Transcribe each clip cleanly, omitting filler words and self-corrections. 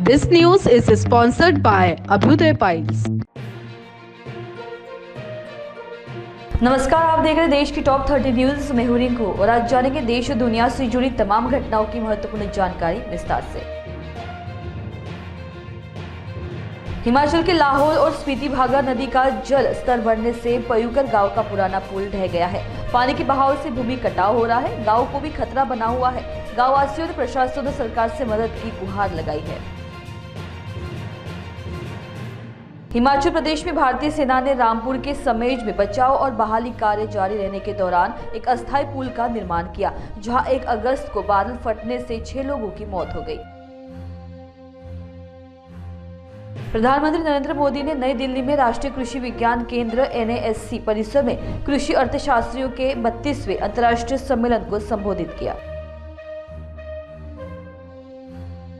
This news is sponsored by Abhyuday Piles. नमस्कार, आप देख रहे हैं देश की टॉप 30 न्यूज। मैं हूं रिंकू और आज जानेंगे देश और दुनिया से जुड़ी तमाम घटनाओं की महत्वपूर्ण जानकारी विस्तार से। हिमाचल के लाहौल और स्पीति भागा नदी का जल स्तर बढ़ने से पयूकर गांव का पुराना पुल ढह गया है। पानी के बहाव से भूमि कटाव हो रहा है। गांव को भी खतरा बना हुआ है। गांव वासियों ने प्रशासन और सरकार से मदद की गुहार लगाई है। हिमाचल प्रदेश में भारतीय सेना ने रामपुर के समेज में बचाव और बहाली कार्य जारी रहने के दौरान एक अस्थायी पुल का निर्माण किया, जहां 1 अगस्त को बादल फटने से 6 लोगों की मौत हो गई। प्रधानमंत्री नरेंद्र मोदी ने नई दिल्ली में राष्ट्रीय कृषि विज्ञान केंद्र NASC परिसर में कृषि अर्थशास्त्रियों के 32वें अंतर्राष्ट्रीय सम्मेलन को संबोधित किया।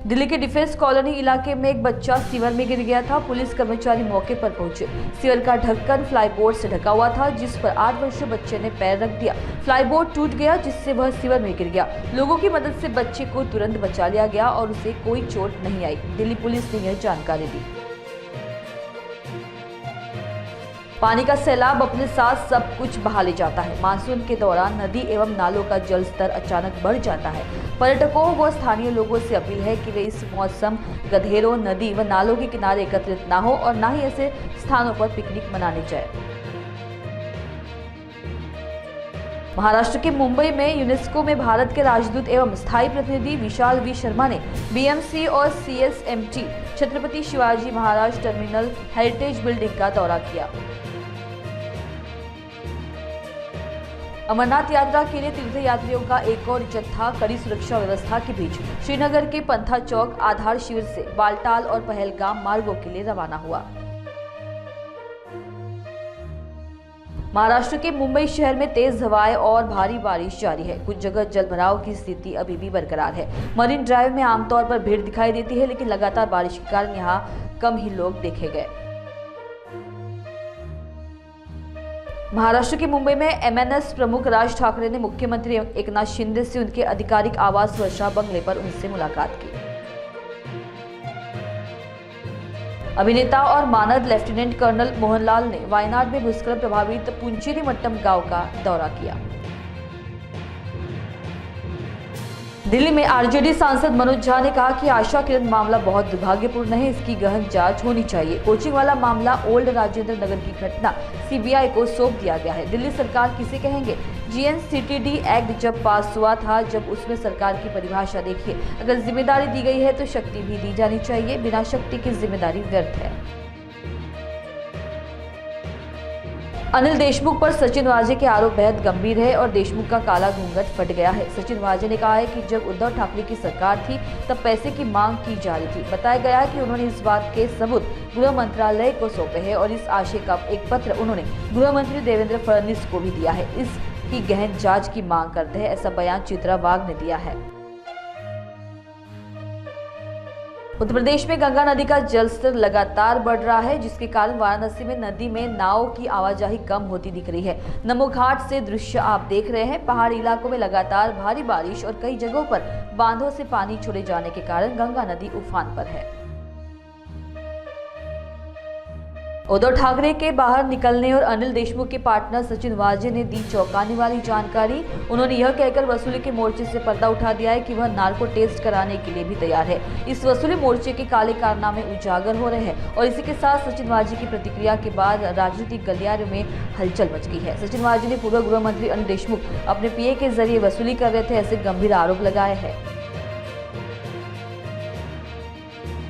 दिल्ली के डिफेंस कॉलोनी इलाके में एक बच्चा सीवर में गिर गया था। पुलिस कर्मचारी मौके पर पहुंचे। सीवर का ढक्कन फ्लाईबोर्ड से ढका हुआ था, जिस पर 8 वर्षीय बच्चे ने पैर रख दिया। फ्लाईबोर्ड टूट गया, जिससे वह सीवर में गिर गया। लोगों की मदद से बच्चे को तुरंत बचा लिया गया और उसे कोई चोट नहीं आई। दिल्ली पुलिस ने यह जानकारी दी। पानी का सैलाब अपने साथ सब कुछ बहा ले जाता है। मानसून के दौरान नदी एवं नालों का जल स्तर अचानक बढ़ जाता है। पर्यटकों व स्थानीय लोगों से अपील है कि वे इस मौसम गधेरों, नदी व नालों के किनारे एकत्रित ना हो और न ही ऐसे स्थानों पर पिकनिक मनाने जाए। महाराष्ट्र के मुंबई में यूनेस्को में भारत के राजदूत एवं स्थायी प्रतिनिधि विशाल वी शर्मा ने BMC और CSMT Chhatrapati Shivaji Maharaj terminal heritage building का दौरा किया। अमरनाथ यात्रा के लिए तीर्थ यात्रियों का एक और जत्था कड़ी सुरक्षा व्यवस्था के बीच श्रीनगर के पंथा चौक आधार शिविर से बालटाल और पहलगाम मार्गों के लिए रवाना हुआ। महाराष्ट्र के मुंबई शहर में तेज हवाएं और भारी बारिश जारी है। कुछ जगह जलभराव की स्थिति अभी भी बरकरार है। मरीन ड्राइव में आमतौर पर भीड़ दिखाई देती है, लेकिन लगातार बारिश के कारण यहां कम ही लोग देखे गए। महाराष्ट्र के मुंबई में MNS प्रमुख राज ठाकरे ने मुख्यमंत्री एकनाथ शिंदे से उनके आधिकारिक आवास वर्षा बंगले पर उनसे मुलाकात की। अभिनेता और मानद लेफ्टिनेंट कर्नल मोहनलाल ने वायनाड में भूस्खलन प्रभावित पुंचेरीमट्टम गांव का दौरा किया। दिल्ली में RJD सांसद मनोज झा ने कहा कि आशा किरण मामला बहुत दुर्भाग्यपूर्ण है, इसकी गहन जांच होनी चाहिए। कोचिंग वाला मामला ओल्ड राजेंद्र नगर की घटना CBI को सौंप दिया गया है। दिल्ली सरकार किसे कहेंगे? GNCTD एक्ट जब पास हुआ था, जब उसमें सरकार की परिभाषा देखिए। अगर जिम्मेदारी दी गई है तो शक्ति भी दी जानी चाहिए। बिना शक्ति की जिम्मेदारी व्यर्थ है। अनिल देशमुख पर सचिन वाजे के आरोप बेहद गंभीर है और देशमुख का काला घूंघट फट गया है। सचिन वाजे ने कहा है कि जब उद्धव ठाकरे की सरकार थी तब पैसे की मांग की जा रही थी। बताया गया है कि उन्होंने इस बात के सबूत गृह मंत्रालय को सौंपे हैं और इस आशय का एक पत्र उन्होंने गृह मंत्री देवेंद्र फडणवीस को भी दिया है। इसकी गहन जांच की मांग करते हैं, ऐसा बयान चित्रा वाघ ने दिया है। उत्तर प्रदेश में गंगा नदी का जलस्तर लगातार बढ़ रहा है, जिसके कारण वाराणसी में नदी में नावों की आवाजाही कम होती दिख रही है। नमो घाट से दृश्य आप देख रहे हैं। पहाड़ी इलाकों में लगातार भारी बारिश और कई जगहों पर बांधों से पानी छोड़े जाने के कारण गंगा नदी उफान पर है। उद्धव ठाकरे के बाहर निकलने और अनिल देशमुख के पार्टनर सचिन वाजे ने दी चौंकाने वाली जानकारी। उन्होंने यह कहकर वसूली के मोर्चे से पर्दा उठा दिया है कि वह नार्को टेस्ट कराने के लिए भी तैयार है। इस वसूली मोर्चे के काले कारनामे उजागर हो रहे हैं और इसी के साथ सचिन वाजे की प्रतिक्रिया के बाद राजनीतिक गलियारों में हलचल मच गई है। सचिन वाजे ने पूर्व गृह मंत्री अनिल देशमुख अपने PA के जरिए वसूली कर रहे थे, ऐसे गंभीर आरोप लगाए हैं।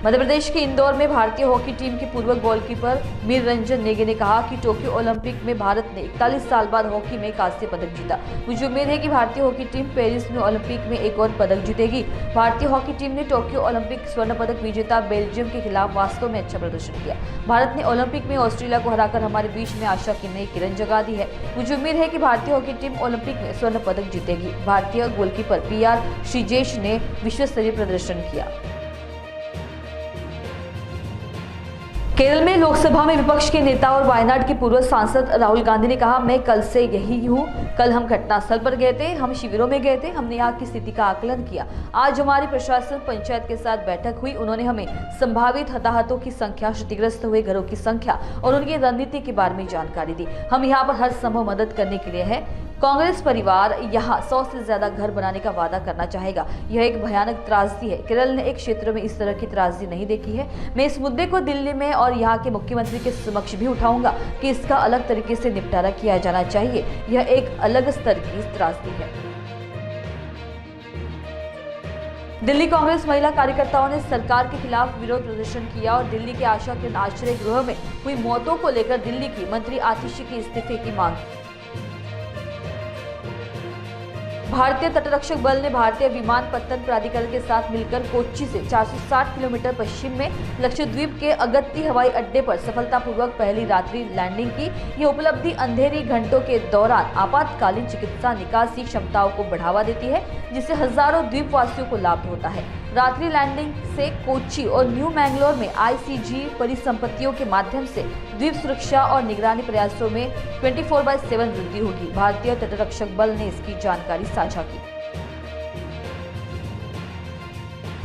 मध्य प्रदेश के इंदौर में भारतीय हॉकी टीम के पूर्व गोलकीपर वीर रंजन नेगी ने कहा कि टोक्यो ओलंपिक में भारत ने 41 साल बाद हॉकी में कांस्य पदक जीता। मुझे उम्मीद है कि भारतीय हॉकी टीम पेरिस में ओलंपिक में एक और पदक जीतेगी। भारतीय हॉकी टीम ने टोक्यो ओलंपिक स्वर्ण पदक विजेता बेल्जियम के खिलाफ वास्तव में अच्छा प्रदर्शन किया। भारत ने ओलंपिक में ऑस्ट्रेलिया को हराकर हमारे बीच में आशा की नई किरण जगा दी है। मुझे उम्मीद है कि भारतीय हॉकी टीम ओलंपिक में स्वर्ण पदक जीतेगी। भारतीय गोलकीपर PR श्रीजेश ने विश्व स्तरीय प्रदर्शन किया। केरल में लोकसभा में विपक्ष के नेता और वायनाड के पूर्व सांसद राहुल गांधी ने कहा, मैं कल से यही हूँ। कल हम घटनास्थल पर गए थे, हम शिविरों में गए थे, हमने यहाँ की स्थिति का आकलन किया। आज हमारी प्रशासन पंचायत के साथ बैठक हुई। उन्होंने हमें संभावित हताहतों की संख्या, क्षतिग्रस्त हुए घरों की संख्या और उनकी रणनीति के बारे में जानकारी दी। हम यहाँ पर हर संभव मदद करने के लिए है। कांग्रेस परिवार यहाँ 100 से ज्यादा घर बनाने का वादा करना चाहेगा। यह एक भयानक त्रासदी है। केरल ने एक क्षेत्र में इस तरह की त्रासदी नहीं देखी है। मैं इस मुद्दे को दिल्ली में और यहाँ के मुख्यमंत्री के समक्ष भी उठाऊंगा कि इसका अलग तरीके से निपटारा किया जाना चाहिए। यह एक अलग स्तर की त्रासदी है। दिल्ली कांग्रेस महिला कार्यकर्ताओं ने सरकार के खिलाफ विरोध प्रदर्शन किया और दिल्ली के आशा किरण आश्रय गृह में हुई मौतों को लेकर दिल्ली की मंत्री आतिशी के इस्तीफे की मांग की। भारतीय तटरक्षक बल ने भारतीय विमानपत्तन प्राधिकरण के साथ मिलकर कोच्चि से 460 किलोमीटर पश्चिम में लक्षद्वीप के अगत्ती हवाई अड्डे पर सफलतापूर्वक पहली रात्रि लैंडिंग की। यह उपलब्धि अंधेरी घंटों के दौरान आपातकालीन चिकित्सा निकासी क्षमताओं को बढ़ावा देती है, जिससे हजारों द्वीपवासियो/, को लाभ होता है। रात्रि लैंडिंग से कोच्चि और न्यू मैंगलोर में आईसीजी परिसंपत्तियों के माध्यम से द्वीप सुरक्षा और निगरानी प्रयासों में 24/7 वृद्धि होगी। भारतीय तटरक्षक बल ने इसकी जानकारी साझा की।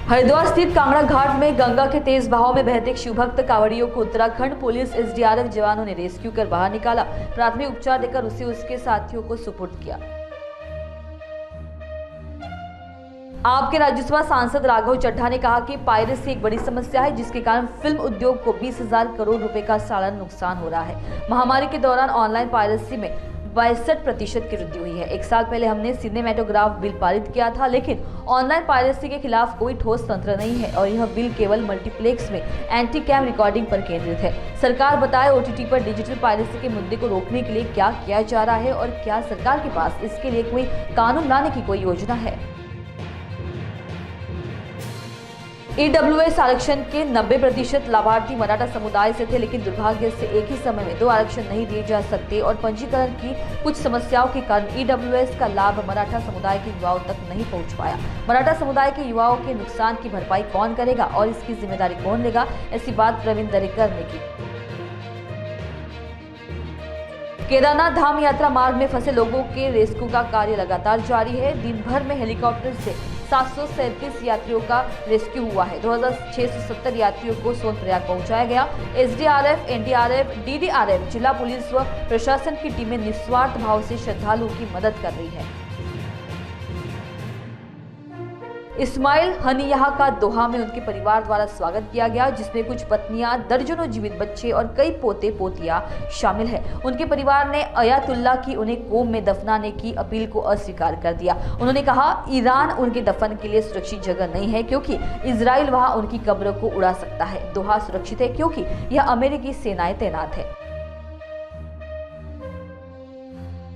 हरिद्वार स्थित कांगड़ा घाट में गंगा के तेज बहाव में बहते शिवभक्त कांवड़ियों को उत्तराखंड पुलिस एसडीआरएफ जवानों ने रेस्क्यू कर बाहर निकाला। प्राथमिक उपचार देकर उसे उसके साथियों को सुपुर्द किया। आपके राज्यसभा सांसद राघव चड्ढा ने कहा कि पायरेसी एक बड़ी समस्या है, जिसके कारण फिल्म उद्योग को 20,000 करोड़ रुपए का सालाना नुकसान हो रहा है। महामारी के दौरान ऑनलाइन पायरेसी में 62% की वृद्धि हुई है। एक साल पहले हमने सिनेमेटोग्राफ बिल पारित किया था, लेकिन ऑनलाइन पायरेसी के खिलाफ कोई ठोस तंत्र नहीं है और यह बिल केवल मल्टीप्लेक्स में एंटी कैम रिकॉर्डिंग पर केंद्रित है। सरकार बताए ओटीटी पर डिजिटल पायरेसी के मुद्दे को रोकने के लिए क्या किया जा रहा है और क्या सरकार के पास इसके लिए कोई कानून लाने की कोई योजना है। ईडब्ल्यूएस आरक्षण के 90% लाभार्थी मराठा समुदाय से थे, लेकिन दुर्भाग्य से एक ही समय में 2 आरक्षण नहीं दिए जा सकते और पंजीकरण की कुछ समस्याओं के कारण ईडब्ल्यूएस का लाभ मराठा समुदाय के युवाओं तक नहीं पहुंच पाया। मराठा समुदाय के युवाओं के नुकसान की भरपाई कौन करेगा और इसकी जिम्मेदारी कौन लेगा, ऐसी बात प्रवीण दरेकर ने की। केदारनाथ धाम यात्रा मार्ग में फंसे लोगों के रेस्क्यू का कार्य लगातार जारी है। दिन भर में हेलीकॉप्टर से 737 यात्रियों का रेस्क्यू हुआ है। 2670 यात्रियों को सोनप्रयाग पहुंचाया गया। एसडीआरएफ, एनडीआरएफ, डीडीआरएफ, जिला पुलिस व प्रशासन की टीमें निस्वार्थ भाव से श्रद्धालुओं की मदद कर रही है। इस्माइल हनियाह का दोहा में उनके परिवार द्वारा स्वागत किया गया, जिसमें कुछ पत्नियां, दर्जनों जीवित बच्चे और कई पोते पोतियां शामिल हैं। उनके परिवार ने अयातुल्ला की उन्हें कोम में दफनाने की अपील को अस्वीकार कर दिया। उन्होंने कहा, ईरान उनके दफन के लिए सुरक्षित जगह नहीं है, क्योंकि इजराइल वहां उनकी कब्र को उड़ा सकता है। दोहा सुरक्षित है क्योंकि यह अमेरिकी सेनाएं तैनात है।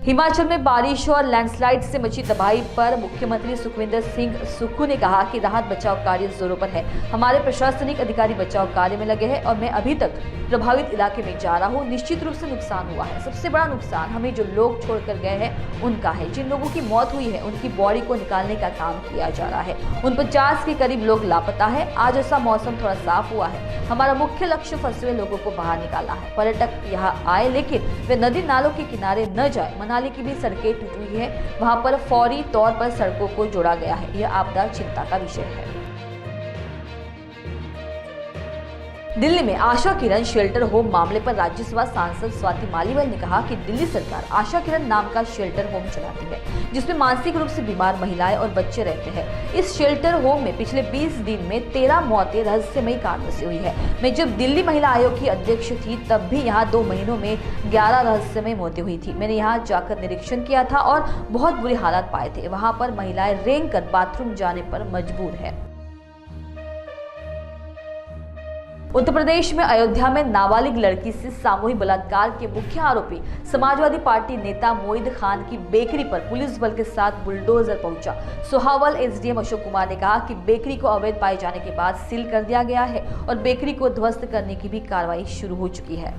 हिमाचल में बारिश और लैंडस्लाइड से मची तबाही पर मुख्यमंत्री सुखविंदर सिंह सुक्खू ने कहा कि राहत बचाव कार्य जोरों पर है। हमारे प्रशासनिक अधिकारी बचाव कार्य में लगे हैं और मैं अभी तक प्रभावित इलाके में जा रहा हूं। निश्चित रूप से नुकसान हुआ है। सबसे बड़ा नुकसान हमें जो लोग छोड़कर गए हैं उनका है। जिन लोगों की मौत हुई है उनकी बॉडी को निकालने का काम किया जा रहा है। 49 के करीब लोग लापता है। आज ऐसा मौसम थोड़ा साफ हुआ है। हमारा मुख्य लक्ष्य फंसे हुए लोगों को बाहर निकालना है। पर्यटक यहाँ आए लेकिन वे नदी नालों के किनारे न जाए। मनाली की भी सड़कें टूटी हुई है, वहां पर फौरी तौर पर सड़कों को जोड़ा गया है। यह आपदा चिंता का विषय है। दिल्ली में आशा किरण शेल्टर होम मामले पर राज्यसभा सांसद स्वाति मालीवाल ने कहा कि दिल्ली सरकार आशा किरण नाम का शेल्टर होम चलाती है, जिसमें मानसिक रूप से बीमार महिलाएं और बच्चे रहते हैं। इस शेल्टर होम में पिछले 20 दिन में 13 मौतें रहस्यमयी कारणों से हुई है। मैं जब दिल्ली महिला आयोग की अध्यक्ष थी तब भी यहाँ 2 महीनों में 11 रहस्यमयी मौतें हुई थी। मैंने यहाँ जाकर निरीक्षण किया था और बहुत बुरे हालात पाए थे। वहाँ पर महिलाएं रेंग कर बाथरूम जाने पर मजबूर है। उत्तर प्रदेश में अयोध्या में नाबालिग लड़की से सामूहिक बलात्कार के मुख्य आरोपी समाजवादी पार्टी नेता मोईद खान की बेकरी पर पुलिस बल के साथ बुलडोजर पहुंचा। सोहावल एसडीएम अशोक कुमार ने कहा कि बेकरी को अवैध पाए जाने के बाद सील कर दिया गया है और बेकरी को ध्वस्त करने की भी कार्रवाई शुरू हो चुकी है।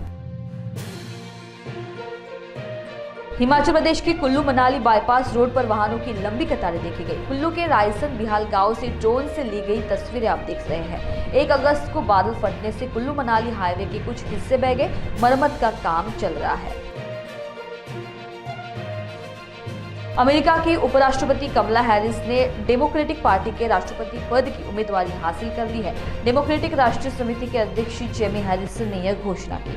हिमाचल प्रदेश के कुल्लू मनाली बाईपास रोड पर वाहनों की लंबी कतारें देखी गई। कुल्लू के रायसन बिहाल गांव से ड्रोन से ली गई तस्वीरें आप देख रहे हैं। 1 अगस्त को बादल फटने से कुल्लू मनाली हाईवे के कुछ हिस्से बह गए। मरम्मत का काम चल रहा है। अमेरिका की उपराष्ट्रपति कमला हैरिस ने डेमोक्रेटिक पार्टी के राष्ट्रपति पद की उम्मीदवारी हासिल कर ली है। डेमोक्रेटिक राष्ट्रीय समिति के अध्यक्ष जेमी हैरिसन ने यह घोषणा की।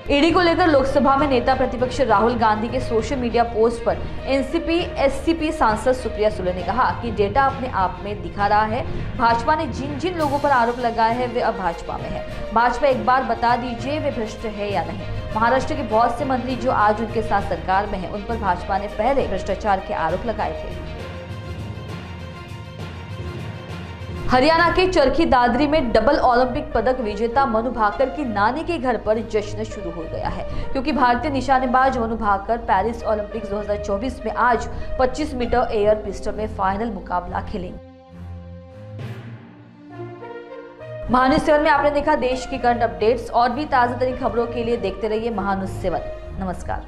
ईडी को लेकर लोकसभा में नेता प्रतिपक्ष राहुल गांधी के सोशल मीडिया पोस्ट पर एनसीपी एससीपी सांसद सुप्रिया सुले ने कहा कि डेटा अपने आप में दिखा रहा है। भाजपा ने जिन जिन लोगों पर आरोप लगाए हैं वे अब भाजपा में है। भाजपा एक बार बता दीजिए वे भ्रष्ट है या नहीं। महाराष्ट्र के बहुत से मंत्री जो आज उनके साथ सरकार में हैं, उन पर भाजपा ने पहले भ्रष्टाचार के आरोप लगाए थे। हरियाणा के चरखी दादरी में डबल ओलंपिक पदक विजेता मनु भाकर की नानी के घर पर जश्न शुरू हो गया है, क्योंकि भारतीय निशानेबाज मनु भाकर पेरिस ओलंपिक्स 2024 में आज 25 मीटर एयर पिस्टल में फाइनल मुकाबला खेलेंगे। महानुष 7 में आपने देखा देश की करंट अपडेट्स। और भी ताजा तरीन खबरों के लिए देखते रहिए महानुष 7। नमस्कार।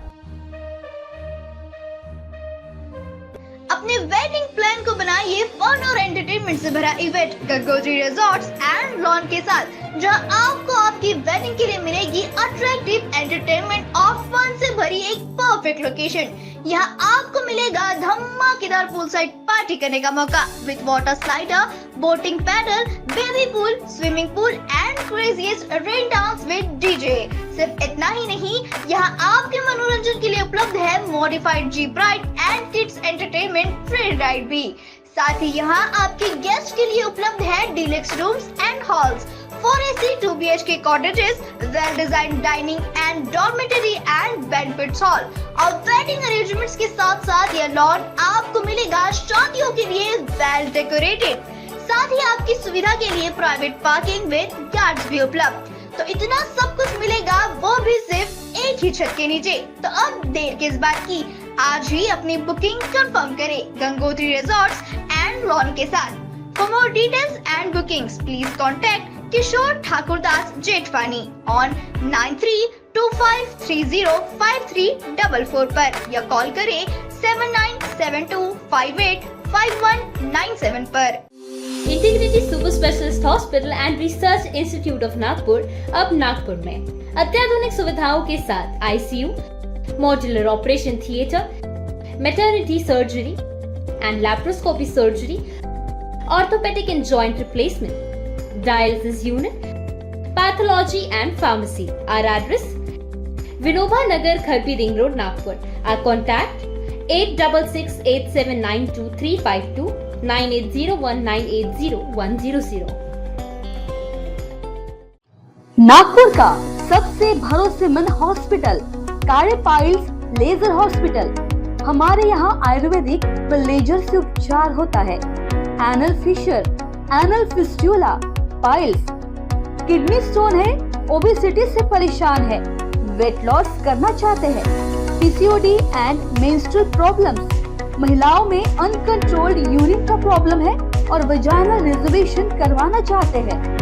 अपने वेडिंग प्लान को बनाइए फन और एंटरटेनमेंट से भरा event Gangotri resorts and lawn के साथ, जहां आपको आपकी वेडिंग के लिए मिलेगी अट्रैक्टिव एंटरटेनमेंट और फन से भरी एक परफेक्ट लोकेशन। यहाँ आपको मिलेगा धमाकेदार पूल साइड पार्टी करने का मौका with water slider, boating pedal, baby pool, swimming pool and craziest rain dance with DJ. सिर्फ इतना ही नहीं, यहाँ आपके मनोरंजन के लिए उपलब्ध है modified jeep ride and kids entertainment free ride भी। साथ ही यहाँ आपके गेस्ट के लिए उपलब्ध है deluxe rooms and halls, 4AC 2BHK cottages, well-designed dining and dormitory and banquet hall। और वेडिंग अरेंजमेंट्स के साथ साथ यह लॉन आपको मिलेगा शादियों के लिए वेल डेकोरेटेड। साथ ही आपकी सुविधा के लिए प्राइवेट पार्किंग विद गार्ड्स भी उपलब्ध। तो इतना सब कुछ मिलेगा, वो भी सिर्फ एक ही छत के नीचे। तो अब देर किस बात की, आज ही अपनी बुकिंग कंफर्म करें गंगोत्री रिजॉर्ट्स एंड लॉन के साथ। For more details and bookings, please contact Kishore Thakurdas Jetwani on 9325305344 पर या कॉल करें 7972585197 पर। Integrity super specialist hospital and research institute of Nagpur अब नागपुर में अत्याधुनिक सुविधाओं के साथ ICU, modular operation theatre, maternity surgery and laparoscopy surgery, orthopaedic and joint replacement, dialysis unit, pathology and pharmacy. Our address: Vinobha Nagar, Kharbi Ring Road, Nagpur. Our contact: 8668792352 9801980100। Nagpur का सबसे भरोसेमंद hospital कार्य पाइल्स लेजर हॉस्पिटल। हमारे यहाँ आयुर्वेदिक व laser से उपचार होता है। Anal fissure, anal fistula, piles, kidney stone है, ओबेसिटी से परेशान है, वेट लॉस करना चाहते हैं, PCOD एंड मेंस्ट्रुअल प्रॉब्लम्स, महिलाओं में अनकंट्रोल्ड यूरिन का प्रॉब्लम है और वजाइनल रिजर्वेशन करवाना चाहते हैं,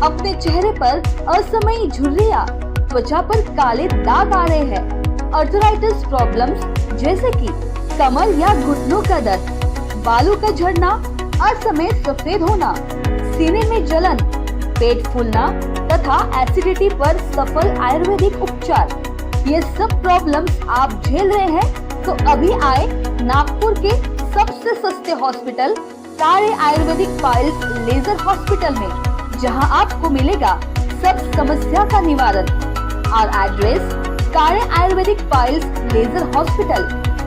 अपने चेहरे पर असमयी झुर्रियां, त्वचा पर काले दाग आ रहे हैं, अर्थराइटिस प्रॉब्लम्स जैसे कि कमर या घुटनों का दर्द, बालों का झड़ना, असमय सफेद होना, सीने में जलन, पेट फूलना तथा एसिडिटी पर सफल आयुर्वेदिक उपचार, ये सब प्रॉब्लम्स आप झेल रहे हैं तो अभी आए नागपुर के सबसे सस्ते हॉस्पिटल कार्य आयुर्वेदिक पाइल्स लेजर हॉस्पिटल में, जहां आपको मिलेगा सब समस्या का निवारण। और address: Karya Ayurvedic piles laser hospital,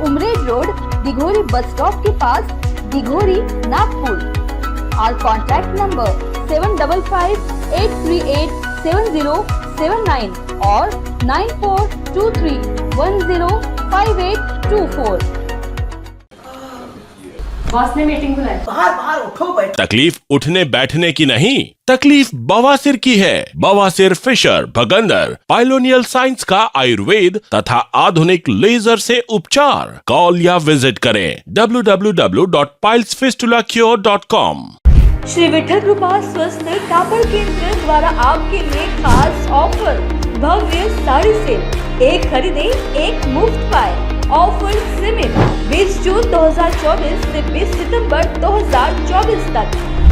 Umred road, Dighori bus stop के पास, दिघोरी, नागपुर। और कॉन्टैक्ट नंबर 7538387079 और 9423105824। बॉस ने मीटिंग बुलाई। बाहर उठो बैठ। तकलीफ उठने बैठने की नहीं, तकलीफ बवासीर की है। बवासीर फिशर भगंदर पाइलोनियल साइंस का आयुर्वेद तथा आधुनिक लेजर से उपचार। कॉल या विजिट करें www.pilesfistulacure.com। श्री विठल कृपा स्वस्थ कापड़ केंद्र द्वारा आपके लिए खास ऑफर। भव्य साड़ी सेल, एक खरीदे एक मुफ्त पाए। ऑफर सीमित 20 जून 2024 से 20 सितंबर 2024 तक।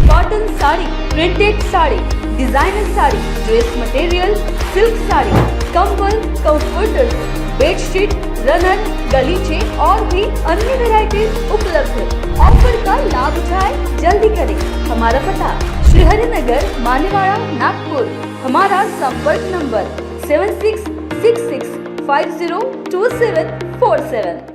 Cotton sari, printed sari, designer sari, dress material, silk sari, कंबल, कंफर्टर्स, बेडशीट, रनर, गलीचे और भी अन्य वैरायटीज उपलब्ध है। ऑफर का लाभ उठाएं, जल्दी करें। हमारा पता श्री हरि नगर, मानेवाड़ा, नागपुर। हमारा संपर्क नंबर 7666502747।